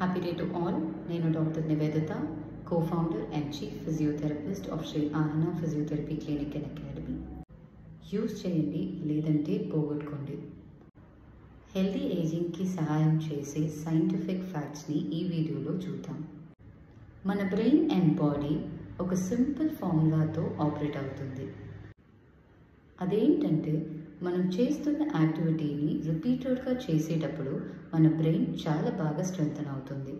Happy day to all. నేను doctor Nivedita, co-founder and chief physiotherapist of Sri Aahana physiotherapy clinic and academy. Use చేయండి, లేదంటే పోగొట్టుకోండి. Healthy ఏజింగ్కి సహాయం చేసే scientific ఫ్యాక్ట్స్ని ఈ వీడియోలో చూద్దాం. మన బ్రెయిన్ అండ్ బాడీ ఒక సింపుల్ ఫార్ములాతో ఆపరేట్ అవుతుంది. అదేంటంటే మనం చేస్తున్న యాక్టివిటీని రిపీటెడ్గా చేసేటప్పుడు మన బ్రెయిన్ చాలా బాగా స్ట్రెంథన్ అవుతుంది.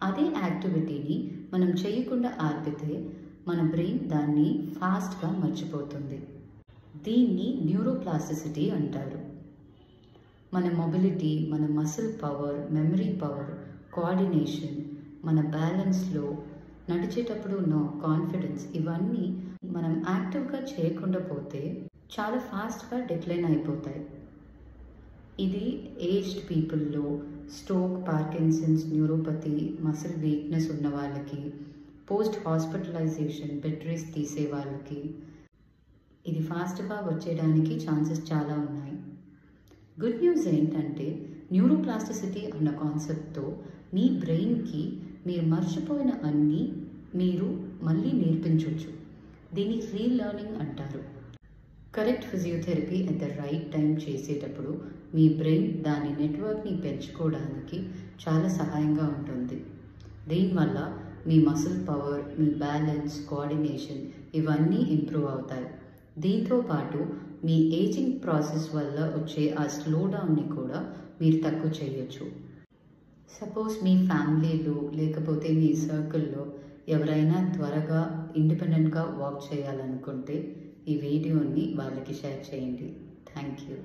అదే యాక్టివిటీని మనం చేయకుండా ఆపితే మన బ్రెయిన్ దాన్ని ఫాస్ట్గా మర్చిపోతుంది. దీన్ని న్యూరోప్లాస్టిసిటీ అంటారు. మన మొబిలిటీ, మన muscle power, memory power, coordination, మన బ్యాలెన్స్లో, నడిచేటప్పుడు ఉన్న కాన్ఫిడెన్స్, ఇవన్నీ మనం యాక్టివ్గా చేయకుండా పోతే చాలా ఫాస్ట్గా డిక్లైన్ అయిపోతాయి. ఇది ఏజ్డ్ పీపుల్లో, stroke, Parkinson's, neuropathy, muscle weakness ఉన్న వాళ్ళకి, పోస్ట్ హాస్పిటలైజేషన్ బెడ్ రెస్ట్ తీసే వాళ్ళకి ఇది ఫాస్ట్గా వచ్చేయడానికి ఛాన్సెస్ చాలా ఉన్నాయి. గుడ్ న్యూస్ ఏంటంటే న్యూరోప్లాస్టిసిటీ అన్న కాన్సెప్ట్తో మీ బ్రెయిన్కి మీరు మర్చిపోయిన అన్నీ మీరు మళ్ళీ నేర్పించవచ్చు. దీన్ని రీలెర్నింగ్ అంటారు. Correct physiotherapy at the right time చేసేటప్పుడు మీ బ్రెయిన్ దాని నెట్వర్క్ని పెంచుకోవడానికి చాలా సహాయంగా ఉంటుంది. దీనివల్ల మీ మసిల్ పవర్, మీ బ్యాలెన్స్, కోఆర్డినేషన్ ఇవన్నీ ఇంప్రూవ్ అవుతాయి. దీంతో పాటు మీ ఏజింగ్ ప్రాసెస్ వల్ల వచ్చే ఆ స్లో డౌన్ని కూడా మీరు తక్కువ చేయొచ్చు. సపోజ్ మీ ఫ్యామిలీలో లేకపోతే మీ సర్కిల్లో ఎవరైనా త్వరగా ఇండిపెండెంట్గా వాక్ చేయాలనుకుంటే ఈ వీడియోని వాళ్ళకి షేర్ చేయండి. Thank you.